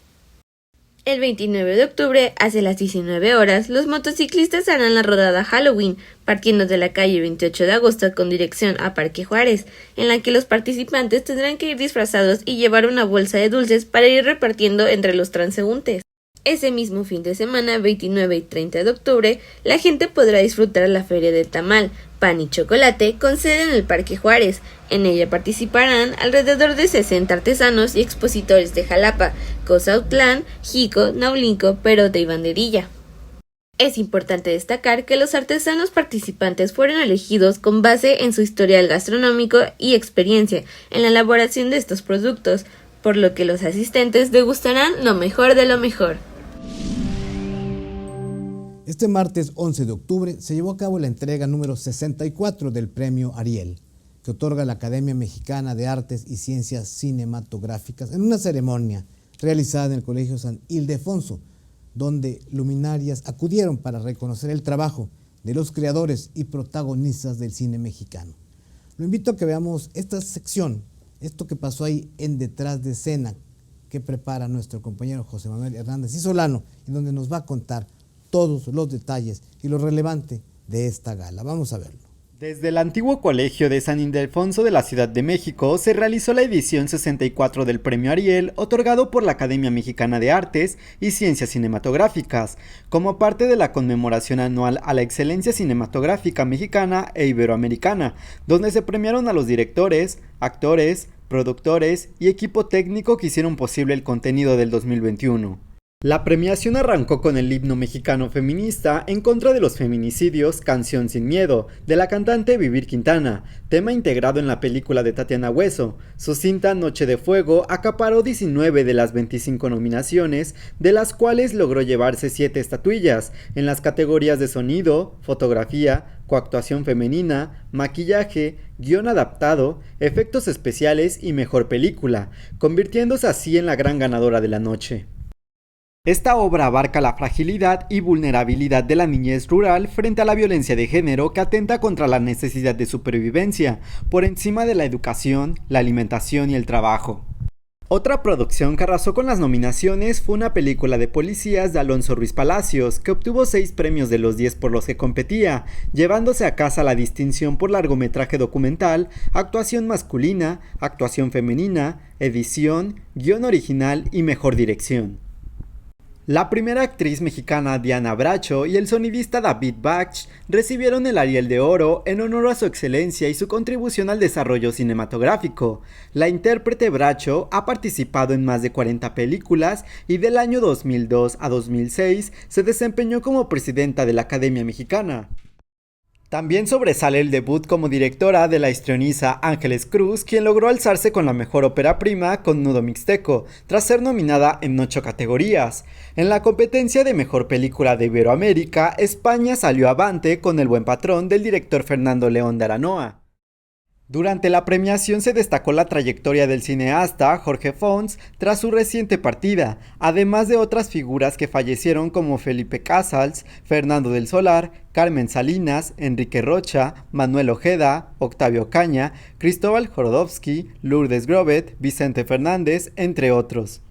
El 29 de octubre, hacia las 19 horas, los motociclistas harán la rodada Halloween, partiendo de la calle 28 de agosto con dirección a Parque Juárez, en la que los participantes tendrán que ir disfrazados y llevar una bolsa de dulces para ir repartiendo entre los transeúntes. Ese mismo fin de semana, 29 y 30 de octubre, la gente podrá disfrutar la Feria de Tamal, Pan y Chocolate con sede en el Parque Juárez. En ella participarán alrededor de 60 artesanos y expositores de Jalapa, Cozautlán, Jico, Naulinco, Perote y Banderilla. Es importante destacar que los artesanos participantes fueron elegidos con base en su historial gastronómico y experiencia en la elaboración de estos productos, por lo que los asistentes degustarán lo mejor de lo mejor. Este martes 11 de octubre se llevó a cabo la entrega número 64 del Premio Ariel, que otorga la Academia Mexicana de Artes y Ciencias Cinematográficas en una ceremonia realizada en el Colegio San Ildefonso, donde luminarias acudieron para reconocer el trabajo de los creadores y protagonistas del cine mexicano. Lo invito a que veamos esta sección, esto que pasó ahí en Detrás de Escena, que prepara nuestro compañero José Manuel Hernández y Solano, y donde nos va a contar todos los detalles y lo relevante de esta gala. Vamos a verlo. Desde el antiguo colegio de San Ildefonso de la Ciudad de México se realizó la edición 64 del Premio Ariel, otorgado por la Academia Mexicana de Artes y Ciencias Cinematográficas, como parte de la conmemoración anual a la excelencia cinematográfica mexicana e iberoamericana, donde se premiaron a los directores, actores, productores y equipo técnico que hicieron posible el contenido del 2021. La premiación arrancó con el himno mexicano feminista en contra de los feminicidios Canción sin miedo, de la cantante Vivir Quintana, tema integrado en la película de Tatiana Hueso. Su cinta Noche de Fuego acaparó 19 de las 25 nominaciones, de las cuales logró llevarse 7 estatuillas, en las categorías de sonido, fotografía, coactuación femenina, maquillaje, guión adaptado, efectos especiales y mejor película, convirtiéndose así en la gran ganadora de la noche. Esta obra abarca la fragilidad y vulnerabilidad de la niñez rural frente a la violencia de género que atenta contra la necesidad de supervivencia, por encima de la educación, la alimentación y el trabajo. Otra producción que arrasó con las nominaciones fue una película de policías de Alonso Ruiz Palacios, que obtuvo 6 premios de los 10 por los que competía, llevándose a casa la distinción por largometraje documental, actuación masculina, actuación femenina, edición, guión original y mejor dirección. La primera actriz mexicana Diana Bracho y el sonidista David Bach recibieron el Ariel de Oro en honor a su excelencia y su contribución al desarrollo cinematográfico. La intérprete Bracho ha participado en más de 40 películas y del año 2002 a 2006 se desempeñó como presidenta de la Academia Mexicana. También sobresale el debut como directora de la histrioniza Ángeles Cruz, quien logró alzarse con la mejor ópera prima con Nudo Mixteco, tras ser nominada en 8 categorías. En la competencia de mejor película de Iberoamérica, España salió avante con El Buen Patrón del director Fernando León de Aranoa. Durante la premiación se destacó la trayectoria del cineasta Jorge Fons tras su reciente partida, además de otras figuras que fallecieron como Felipe Casals, Fernando del Solar, Carmen Salinas, Enrique Rocha, Manuel Ojeda, Octavio Caña, Cristóbal Jorodowski, Lourdes Grobet, Vicente Fernández, entre otros.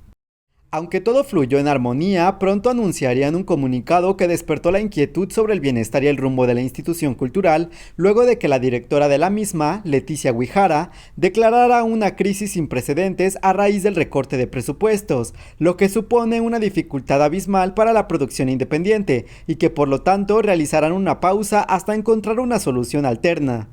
Aunque todo fluyó en armonía, pronto anunciarían un comunicado que despertó la inquietud sobre el bienestar y el rumbo de la institución cultural, luego de que la directora de la misma, Leticia Guijara, declarara una crisis sin precedentes a raíz del recorte de presupuestos, lo que supone una dificultad abismal para la producción independiente, y que por lo tanto realizarán una pausa hasta encontrar una solución alterna.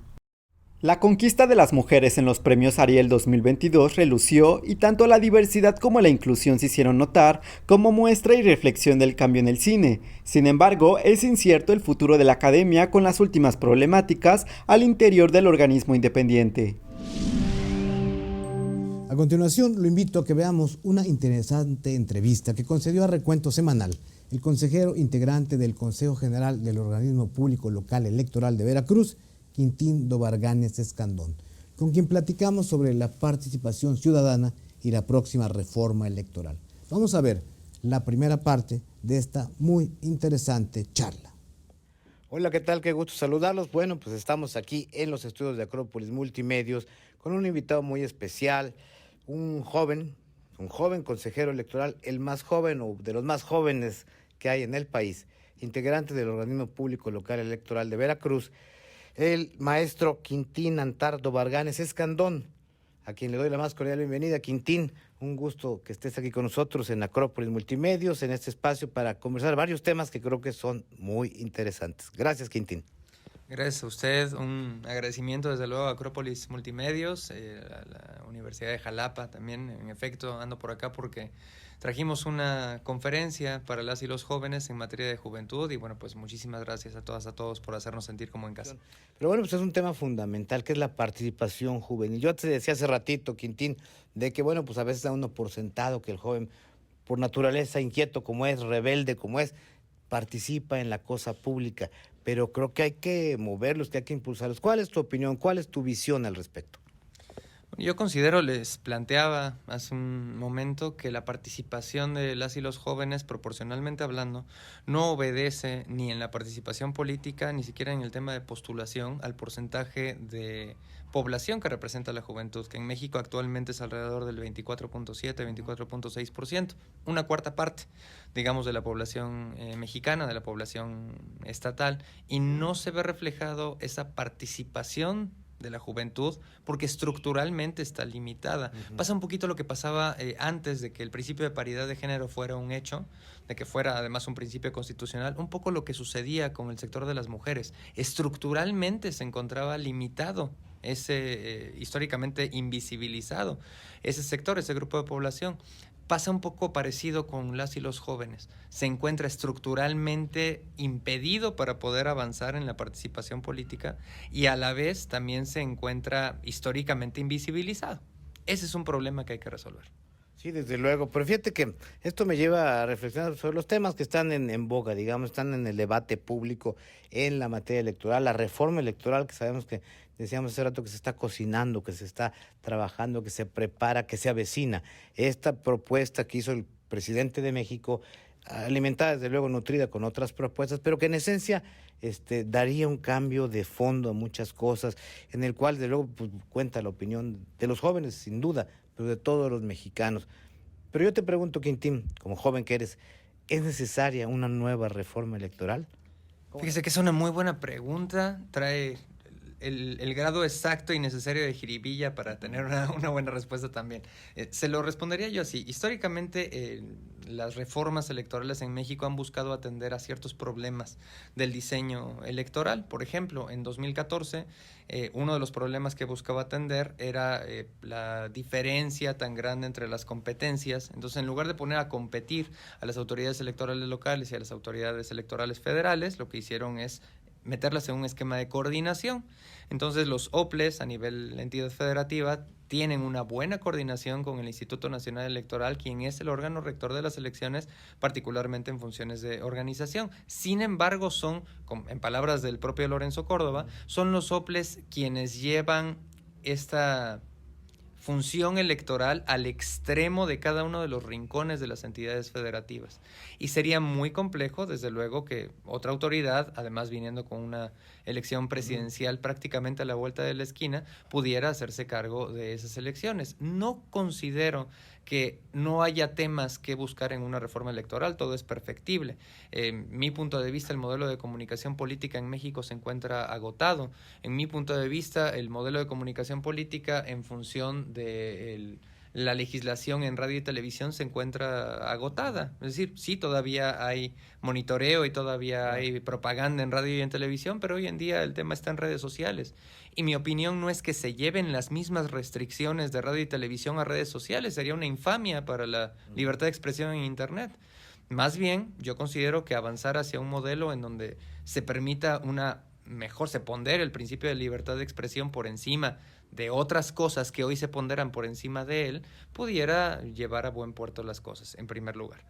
La conquista de las mujeres en los premios Ariel 2022 relució y tanto la diversidad como la inclusión se hicieron notar como muestra y reflexión del cambio en el cine. Sin embargo, es incierto el futuro de la academia con las últimas problemáticas al interior del organismo independiente. A continuación, lo invito a que veamos una interesante entrevista que concedió a Recuento Semanal el consejero integrante del Consejo General del Organismo Público Local Electoral de Veracruz, Quintín Dobarganes Escandón, con quien platicamos sobre la participación ciudadana y la próxima reforma electoral. Vamos a ver la primera parte de esta muy interesante charla. Hola, ¿qué tal? Qué gusto saludarlos. Bueno, pues estamos aquí en los estudios de Acrópolis Multimedios con un invitado muy especial, un joven consejero electoral, el más joven o de los más jóvenes que hay en el país, integrante del Organismo Público Local Electoral de Veracruz, el maestro Quintín Antar Dobarganes Escandón, a quien le doy la más cordial bienvenida. Quintín, un gusto que estés aquí con nosotros en Acrópolis Multimedios, en este espacio para conversar varios temas que creo que son muy interesantes. Gracias, Quintín. Gracias a usted, un agradecimiento desde luego a Acrópolis Multimedios, a la Universidad de Jalapa también. En efecto, ando por acá porque trajimos una conferencia para las y los jóvenes en materia de juventud y bueno, pues muchísimas gracias a todas, a todos por hacernos sentir como en casa. Pero bueno, pues es un tema fundamental que es la participación juvenil. Yo te decía hace ratito, Quintín, de que bueno, pues a veces da uno por sentado que el joven, por naturaleza inquieto como es, rebelde como es, participa en la cosa pública, pero creo que hay que moverlos, que hay que impulsarlos. ¿Cuál es tu opinión? ¿Cuál es tu visión al respecto? Yo considero, les planteaba hace un momento, que la participación de las y los jóvenes, proporcionalmente hablando, no obedece ni en la participación política, ni siquiera en el tema de postulación, al porcentaje de población que representa la juventud, que en México actualmente es alrededor del 24.7, 24.6%, una cuarta parte, digamos, de la población mexicana, de la población estatal, y no se ve reflejado esa participación de la juventud porque estructuralmente está limitada. Pasa un poquito lo que pasaba antes de que el principio de paridad de género fuera un hecho, de que fuera además un principio constitucional, un poco lo que sucedía con el sector de las mujeres. Estructuralmente se encontraba limitado ese históricamente invisibilizado ese sector, ese grupo de población. Pasa un poco parecido con las y los jóvenes. Se encuentra estructuralmente impedido para poder avanzar en la participación política y a la vez también se encuentra históricamente invisibilizado. Ese es un problema que hay que resolver. Sí, desde luego, pero fíjate que esto me lleva a reflexionar sobre los temas que están en boga, digamos, están en el debate público en la materia electoral, la reforma electoral que sabemos que, decíamos hace rato, que se está cocinando, que se está trabajando, que se prepara, que se avecina. Esta propuesta que hizo el presidente de México, alimentada desde luego, nutrida con otras propuestas, pero que en esencia daría un cambio de fondo a muchas cosas, en el cual desde luego pues, cuenta la opinión de los jóvenes, sin duda, pero de todos los mexicanos. Pero yo te pregunto, Quintín, como joven que eres, ¿es necesaria una nueva reforma electoral? Fíjese que es una muy buena pregunta, trae el grado exacto y necesario de jiribilla para tener una buena respuesta también. Se lo respondería yo así. Históricamente, las reformas electorales en México han buscado atender a ciertos problemas del diseño electoral. Por ejemplo, en 2014, uno de los problemas que buscaba atender era la diferencia tan grande entre las competencias. Entonces, en lugar de poner a competir a las autoridades electorales locales y a las autoridades electorales federales, lo que hicieron es meterlas en un esquema de coordinación. Entonces los OPLES a nivel entidad federativa tienen una buena coordinación con el Instituto Nacional Electoral, quien es el órgano rector de las elecciones, particularmente en funciones de organización. Sin embargo, son, en palabras del propio Lorenzo Córdoba, son los OPLES quienes llevan esta función electoral al extremo de cada uno de los rincones de las entidades federativas. Y sería muy complejo, desde luego, que otra autoridad, además viniendo con una elección presidencial prácticamente a la vuelta de la esquina, pudiera hacerse cargo de esas elecciones. No considero que no haya temas que buscar en una reforma electoral, todo es perfectible. En mi punto de vista, el modelo de comunicación política en México se encuentra agotado. En mi punto de vista, el modelo de comunicación política en función de la legislación en radio y televisión se encuentra agotada. Es decir, sí, todavía hay monitoreo y todavía hay propaganda en radio y en televisión, pero hoy en día el tema está en redes sociales. Y mi opinión no es que se lleven las mismas restricciones de radio y televisión a redes sociales, sería una infamia para la libertad de expresión en Internet. Más bien, yo considero que avanzar hacia un modelo en donde se permita se pondera el principio de libertad de expresión por encima de otras cosas que hoy se ponderan por encima de él, pudiera llevar a buen puerto las cosas, en primer lugar.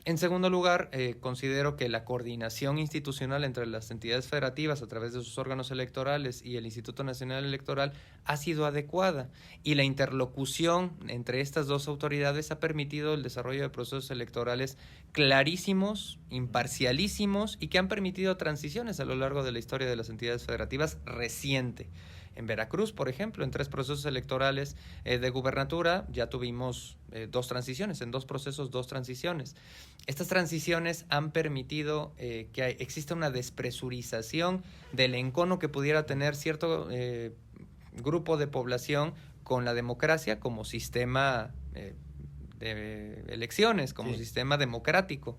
En segundo lugar, considero que la coordinación institucional entre las entidades federativas a través de sus órganos electorales y el Instituto Nacional Electoral ha sido adecuada y la interlocución entre estas dos autoridades ha permitido el desarrollo de procesos electorales clarísimos, imparcialísimos y que han permitido transiciones a lo largo de la historia de las entidades federativas reciente. En Veracruz, por ejemplo, en 3 procesos electorales de gubernatura ya tuvimos 2 transiciones, en 2 procesos 2 transiciones. Estas transiciones han permitido que exista una despresurización del encono que pudiera tener cierto grupo de población con la democracia como sistema de elecciones, como sistema democrático.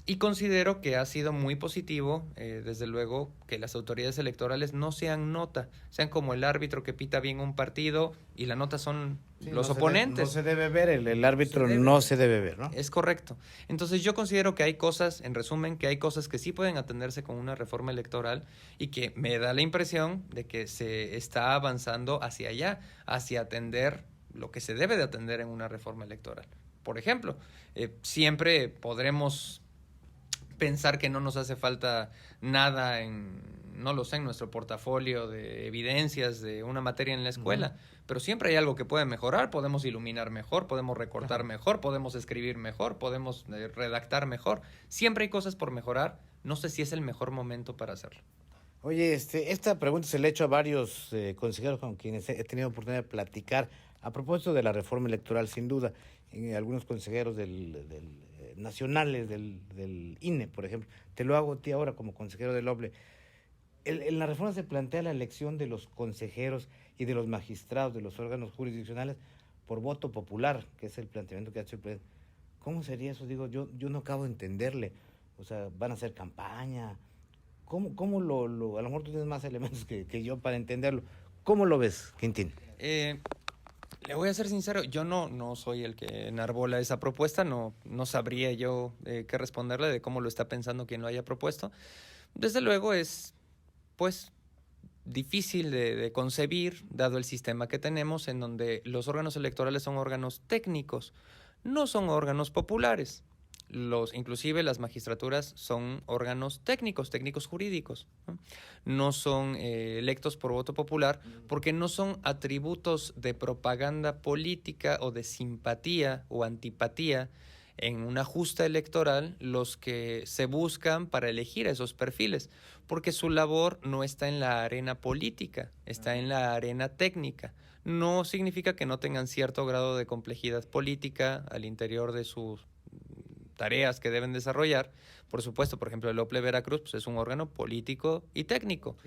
Y considero que ha sido muy positivo, desde luego, que las autoridades electorales no sean nota, sean como el árbitro que pita bien un partido y la nota son los oponentes. No se debe ver, el árbitro no se debe ver, ¿no? Es correcto. Entonces yo considero que hay cosas, en resumen, que hay cosas que sí pueden atenderse con una reforma electoral y que me da la impresión de que se está avanzando hacia allá, hacia atender lo que se debe de atender en una reforma electoral. Por ejemplo, siempre podremos pensar que no nos hace falta nada en nuestro portafolio de evidencias de una materia en la escuela, pero siempre hay algo que puede mejorar. Podemos iluminar mejor, podemos recortar mejor, podemos escribir mejor, podemos redactar mejor. Siempre hay cosas por mejorar. No sé si es el mejor momento para hacerlo. Oye, esta pregunta se le he hecho a varios consejeros con quienes he tenido oportunidad de platicar a propósito de la reforma electoral, sin duda. Algunos consejeros nacionales del INE, por ejemplo. Te lo hago a ti ahora como consejero del OBLE. En la reforma se plantea la elección de los consejeros y de los magistrados de los órganos jurisdiccionales por voto popular, que es el planteamiento que ha hecho el presidente. ¿Cómo sería eso? Digo, yo no acabo de entenderle. O sea, ¿van a hacer campaña? ¿Cómo a lo mejor tú tienes más elementos que yo para entenderlo. ¿Cómo lo ves, Quintín? Le voy a ser sincero, yo no soy el que enarbola esa propuesta, no sabría yo qué responderle de cómo lo está pensando quien lo haya propuesto. Desde luego es, pues, difícil de concebir, dado el sistema que tenemos, en donde los órganos electorales son órganos técnicos, no son órganos populares. Inclusive las magistraturas son órganos técnicos jurídicos, no son electos por voto popular, porque no son atributos de propaganda política o de simpatía o antipatía en una justa electoral los que se buscan para elegir esos perfiles, porque su labor no está en la arena política, está en la arena técnica. No significa que no tengan cierto grado de complejidad política al interior de sus tareas que deben desarrollar. Por supuesto, por ejemplo, el OPLE Veracruz pues es un órgano político y técnico.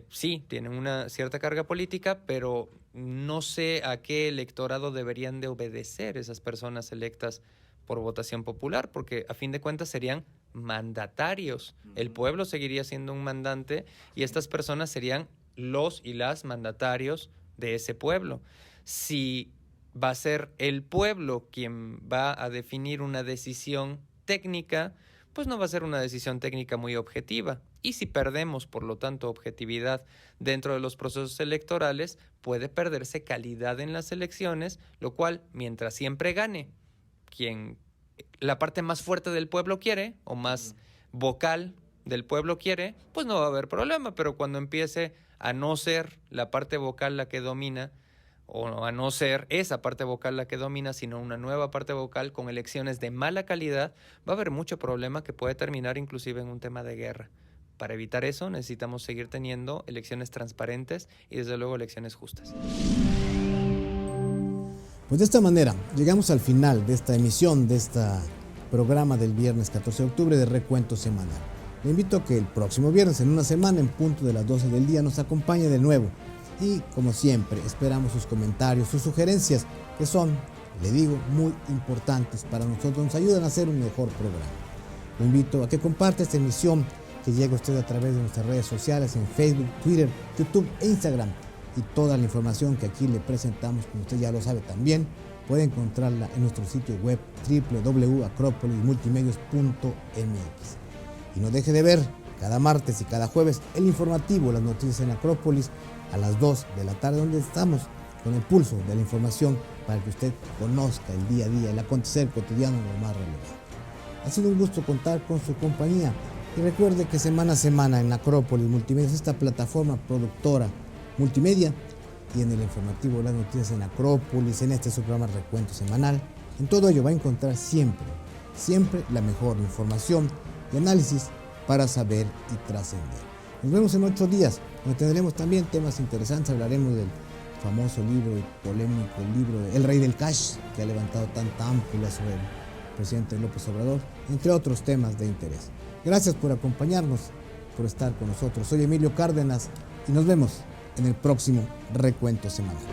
Sí, tienen una cierta carga política, pero no sé a qué electorado deberían de obedecer esas personas electas por votación popular, porque a fin de cuentas serían mandatarios. El pueblo seguiría siendo un mandante y estas personas serían los y las mandatarios de ese pueblo. Si va a ser el pueblo quien va a definir una decisión técnica, pues no va a ser una decisión técnica muy objetiva. Y si perdemos, por lo tanto, objetividad dentro de los procesos electorales, puede perderse calidad en las elecciones, lo cual, mientras siempre gane quien la parte más fuerte del pueblo quiere, o más vocal del pueblo quiere, pues no va a haber problema. Pero cuando empiece a no ser la parte vocal la que domina, o a no ser esa parte vocal la que domina, sino una nueva parte vocal con elecciones de mala calidad, va a haber mucho problema que puede terminar inclusive en un tema de guerra. Para evitar eso necesitamos seguir teniendo elecciones transparentes y desde luego elecciones justas. Pues de esta manera llegamos al final de esta emisión, de este programa del viernes 14 de octubre de Recuento Semanal. Le invito a que el próximo viernes, en una semana, en punto de las 12 del día, nos acompañe de nuevo. Y como siempre, esperamos sus comentarios, sus sugerencias, que son, le digo, muy importantes para nosotros, nos ayudan a hacer un mejor programa. Lo invito a que comparte esta emisión, que llegue a usted a través de nuestras redes sociales en Facebook, Twitter, YouTube e Instagram. Y toda la información que aquí le presentamos, como usted ya lo sabe también, puede encontrarla en nuestro sitio web www.acropolismultimedios.mx. Y no deje de ver cada martes y cada jueves el informativo, las noticias en Acrópolis, a las 2 de la tarde, donde estamos con el pulso de la información para que usted conozca el día a día, el acontecer cotidiano, lo más relevante. Ha sido un gusto contar con su compañía y recuerde que semana a semana en Acrópolis Multimedios, esta plataforma productora multimedia, tiene el informativo, las noticias en Acrópolis, en este su programa Recuento Semanal. En todo ello va a encontrar siempre la mejor información y análisis para saber y trascender. Nos vemos en 8 días, donde tendremos también temas interesantes. Hablaremos del famoso libro y polémico libro de El Rey del Cash, que ha levantado tanta ámpula sobre el presidente López Obrador, entre otros temas de interés. Gracias por acompañarnos, por estar con nosotros. Soy Emilio Cárdenas y nos vemos en el próximo Recuento Semanal.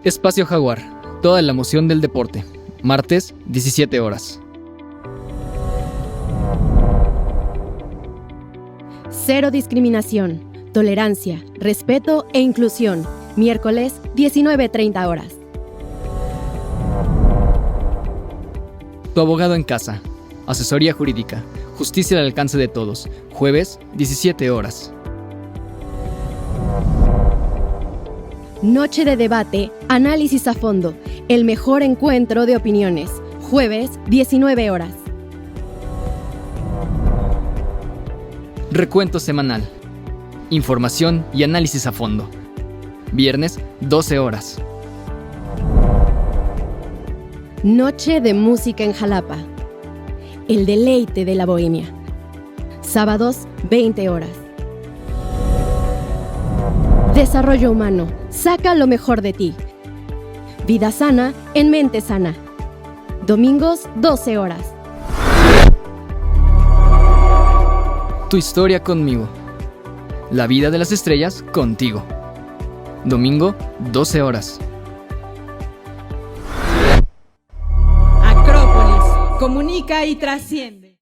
Espacio Jaguar, toda la emoción del deporte. Martes, 17 horas. Cero discriminación, tolerancia, respeto e inclusión. Miércoles, 19:30 horas. Tu abogado en casa. Asesoría jurídica. Justicia al alcance de todos. Jueves, 17 horas. Noche de debate, análisis a fondo. El mejor encuentro de opiniones. Jueves, 19 horas. Recuento semanal. Información y análisis a fondo. Viernes, 12 horas. Noche de música en Jalapa. El deleite de la bohemia. Sábados, 20 horas. Desarrollo humano. Saca lo mejor de ti. Vida sana en mente sana. Domingos, 12 horas. Tu historia conmigo. La vida de las estrellas contigo. Domingo, 12 horas. Acrópolis. Comunica y trasciende.